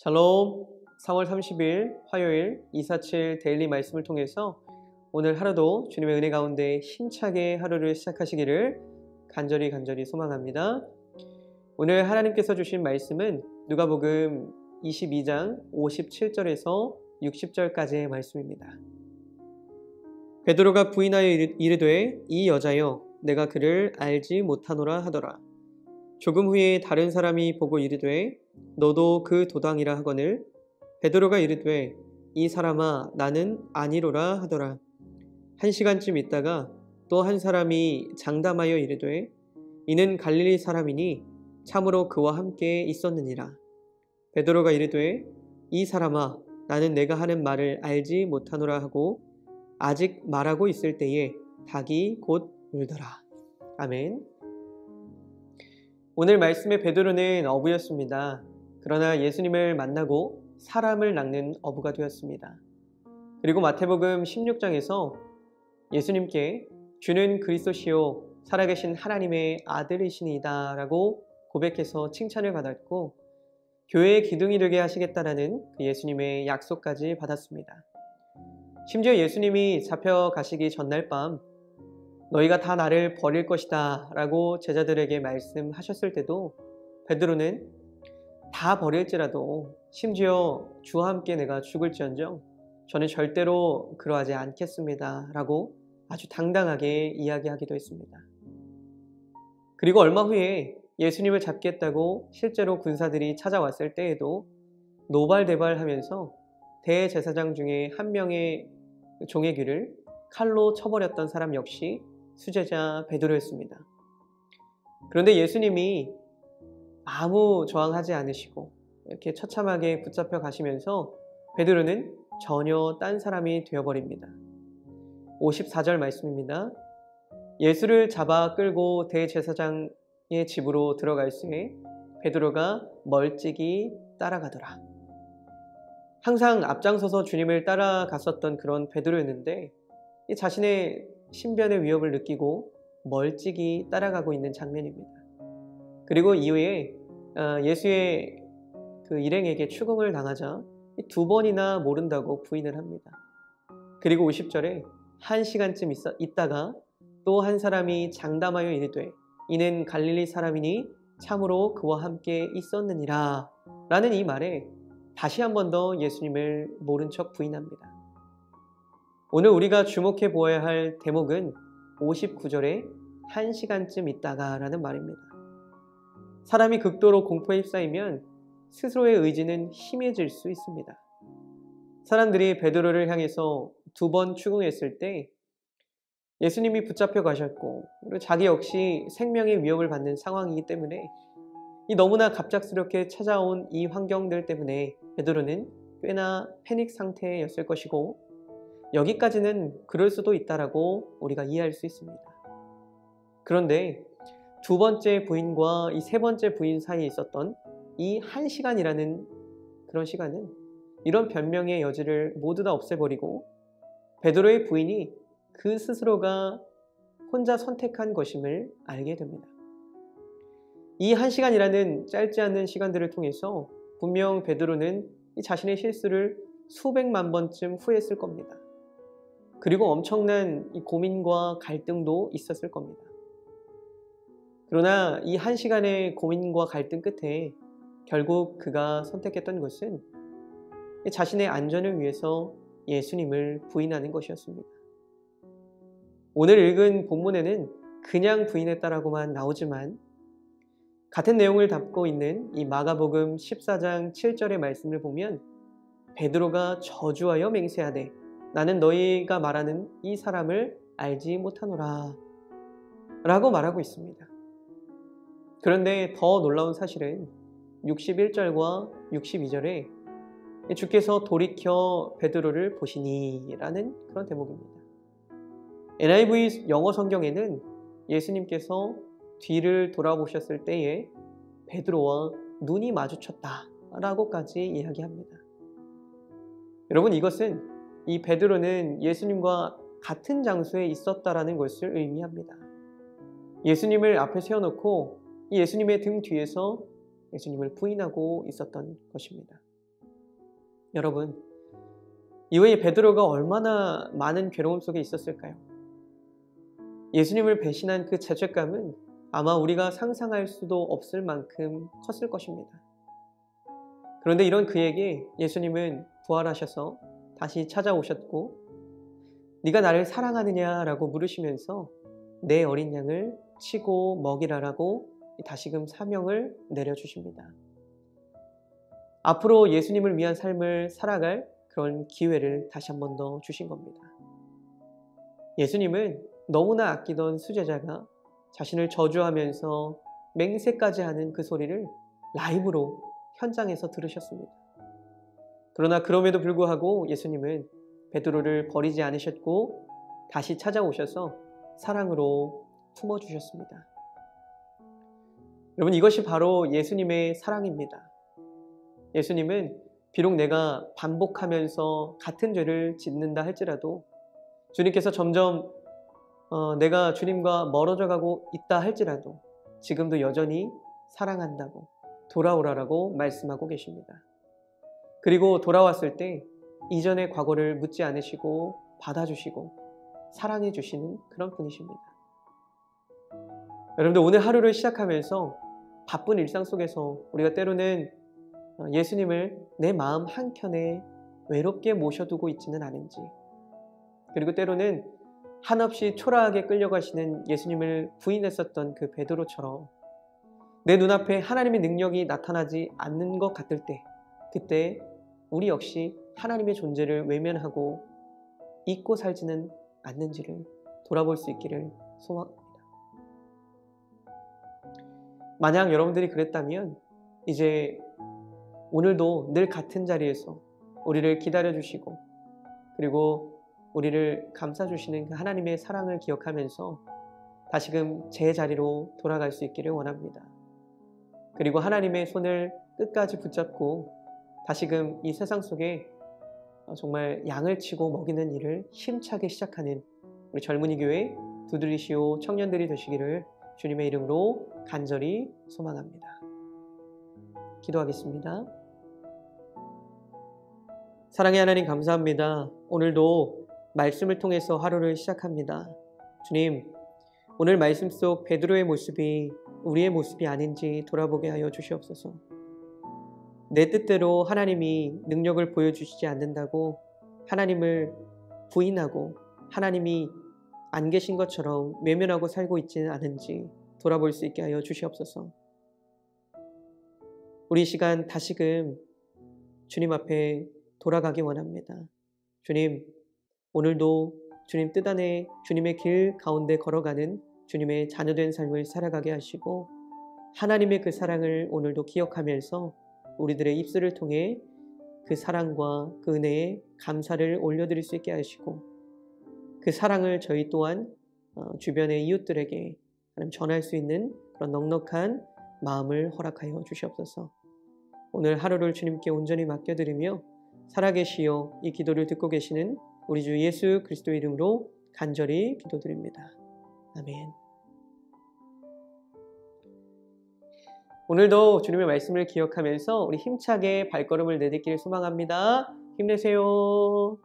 샬롬. 3월 30일 화요일 247 데일리 말씀을 통해서 오늘 하루도 주님의 은혜 가운데 힘차게 하루를 시작하시기를 간절히 소망합니다. 오늘 하나님께서 주신 말씀은 누가복음 22장 57절에서 60절까지의 말씀입니다. 베드로가 부인하여 이르되 이 여자여 내가 그를 알지 못하노라 하더라. 조금 후에 다른 사람이 보고 이르되 너도 그 도당이라 하거늘 베드로가 이르되 이 사람아 나는 아니로라 하더라. 1시간쯤 있다가 또 한 사람이 장담하여 이르되 이는 갈릴리 사람이니 참으로 그와 함께 있었느니라. 베드로가 이르되 이 사람아 나는 내가 하는 말을 알지 못하노라 하고 아직 말하고 있을 때에 닭이 곧 울더라. 아멘. 오늘 말씀의 베드로는 어부였습니다. 그러나 예수님을 만나고 사람을 낚는 어부가 되었습니다. 그리고 마태복음 16장에서 예수님께 주는 그리스도시요 살아계신 하나님의 아들이시니이다 라고 고백해서 칭찬을 받았고 교회의 기둥이 되게 하시겠다라는 그 예수님의 약속까지 받았습니다. 심지어 예수님이 잡혀가시기 전날 밤 너희가 다 나를 버릴 것이다 라고 제자들에게 말씀하셨을 때도 베드로는 다 버릴지라도 심지어 주와 함께 내가 죽을지언정 저는 절대로 그러하지 않겠습니다 라고 아주 당당하게 이야기하기도 했습니다. 그리고 얼마 후에 예수님을 잡겠다고 실제로 군사들이 찾아왔을 때에도 노발대발하면서 대제사장 중에 한 명의 종의 귀를 칼로 쳐버렸던 사람 역시 수제자 베드로였습니다. 그런데 예수님이 아무 저항하지 않으시고 이렇게 처참하게 붙잡혀 가시면서 베드로는 전혀 딴 사람이 되어버립니다. 54절 말씀입니다. 예수를 잡아 끌고 대제사장의 집으로 들어갈수에 베드로가 멀찍이 따라가더라. 항상 앞장서서 주님을 따라갔었던 그런 베드로였는데 자신의 신변의 위협을 느끼고 멀찍이 따라가고 있는 장면입니다. 그리고 이후에 예수의 그 일행에게 추궁을 당하자 2번이나 모른다고 부인을 합니다. 그리고 50절에 1시간쯤 있다가 또 한 사람이 장담하여 이르되 이는 갈릴리 사람이니 참으로 그와 함께 있었느니라 라는 이 말에 다시 한 번 더 예수님을 모른 척 부인합니다. 오늘 우리가 주목해 보아야 할 대목은 59절에 1시간쯤 있다가 라는 말입니다. 사람이 극도로 공포에 휩싸이면 스스로의 의지는 희미해질 수 있습니다. 사람들이 베드로를 향해서 2번 추궁했을 때 예수님이 붙잡혀 가셨고 그리고 자기 역시 생명의 위협을 받는 상황이기 때문에 이 너무나 갑작스럽게 찾아온 이 환경들 때문에 베드로는 꽤나 패닉 상태였을 것이고 여기까지는 그럴 수도 있다라고 우리가 이해할 수 있습니다. 그런데 2번째 부인과 이 3번째 부인 사이에 있었던 이 1시간이라는 그런 시간은 이런 변명의 여지를 모두 다 없애버리고 베드로의 부인이 그 스스로가 혼자 선택한 것임을 알게 됩니다. 이 1시간이라는 짧지 않은 시간들을 통해서 분명 베드로는 자신의 실수를 수백만 번쯤 후회했을 겁니다. 그리고 엄청난 이 고민과 갈등도 있었을 겁니다. 그러나 이 1시간의 고민과 갈등 끝에 결국 그가 선택했던 것은 자신의 안전을 위해서 예수님을 부인하는 것이었습니다. 오늘 읽은 본문에는 그냥 부인했다라고만 나오지만 같은 내용을 담고 있는 이 마가복음 14장 7절의 말씀을 보면 베드로가 저주하여 맹세하되 나는 너희가 말하는 이 사람을 알지 못하노라 라고 말하고 있습니다. 그런데 더 놀라운 사실은 61절과 62절에 주께서 돌이켜 베드로를 보시니 라는 그런 대목입니다. NIV 영어 성경에는 예수님께서 뒤를 돌아보셨을 때에 베드로와 눈이 마주쳤다 라고까지 이야기합니다. 여러분 이것은 이 베드로는 예수님과 같은 장소에 있었다라는 것을 의미합니다. 예수님을 앞에 세워놓고 이 예수님의 등 뒤에서 예수님을 부인하고 있었던 것입니다. 여러분, 이후에 베드로가 얼마나 많은 괴로움 속에 있었을까요? 예수님을 배신한 그 죄책감은 아마 우리가 상상할 수도 없을 만큼 컸을 것입니다. 그런데 이런 그에게 예수님은 부활하셔서 다시 찾아오셨고, 네가 나를 사랑하느냐라고 물으시면서 내 어린 양을 치고 먹이라라고 다시금 사명을 내려주십니다. 앞으로 예수님을 위한 삶을 살아갈 그런 기회를 다시 한 번 더 주신 겁니다. 예수님은 너무나 아끼던 수제자가 자신을 저주하면서 맹세까지 하는 그 소리를 라이브로 현장에서 들으셨습니다. 그러나 그럼에도 불구하고 예수님은 베드로를 버리지 않으셨고 다시 찾아오셔서 사랑으로 품어주셨습니다. 여러분, 이것이 바로 예수님의 사랑입니다. 예수님은 비록 내가 반복하면서 같은 죄를 짓는다 할지라도, 주님께서 점점 내가 주님과 멀어져 가고 있다 할지라도 지금도 여전히 사랑한다고, 돌아오라라고 말씀하고 계십니다. 그리고 돌아왔을 때 이전의 과거를 묻지 않으시고 받아주시고 사랑해 주시는 그런 분이십니다. 여러분들, 오늘 하루를 시작하면서 바쁜 일상 속에서 우리가 때로는 예수님을 내 마음 한켠에 외롭게 모셔두고 있지는 않은지, 그리고 때로는 한없이 초라하게 끌려가시는 예수님을 부인했었던 그 베드로처럼 내 눈앞에 하나님의 능력이 나타나지 않는 것 같을 때, 그때 우리 역시 하나님의 존재를 외면하고 잊고 살지는 않는지를 돌아볼 수 있기를 소망합니다. 만약 여러분들이 그랬다면 이제 오늘도 늘 같은 자리에서 우리를 기다려주시고 그리고 우리를 감싸주시는 그 하나님의 사랑을 기억하면서 다시금 제 자리로 돌아갈 수 있기를 원합니다. 그리고 하나님의 손을 끝까지 붙잡고 다시금 이 세상 속에 정말 양을 치고 먹이는 일을 힘차게 시작하는 우리 젊은이 교회 두드리시오 청년들이 되시기를 주님의 이름으로 간절히 소망합니다. 기도하겠습니다. 사랑의 하나님, 감사합니다. 오늘도 말씀을 통해서 하루를 시작합니다. 주님, 오늘 말씀 속 베드로의 모습이 우리의 모습이 아닌지 돌아보게 하여 주시옵소서. 내 뜻대로 하나님이 능력을 보여주시지 않는다고 하나님을 부인하고 하나님이 안 계신 것처럼 외면하고 살고 있지는 않은지 돌아볼 수 있게 하여 주시옵소서. 우리 시간 다시금 주님 앞에 돌아가기 원합니다. 주님, 오늘도 주님 뜻 안에 주님의 길 가운데 걸어가는 주님의 자녀된 삶을 살아가게 하시고 하나님의 그 사랑을 오늘도 기억하면서 우리들의 입술을 통해 그 사랑과 그 은혜에 감사를 올려드릴 수 있게 하시고 그 사랑을 저희 또한 주변의 이웃들에게 전할 수 있는 그런 넉넉한 마음을 허락하여 주시옵소서. 오늘 하루를 주님께 온전히 맡겨드리며 살아계시어 이 기도를 듣고 계시는 우리 주 예수 그리스도의 이름으로 간절히 기도드립니다. 아멘. 오늘도 주님의 말씀을 기억하면서 우리 힘차게 발걸음을 내딛기를 소망합니다. 힘내세요.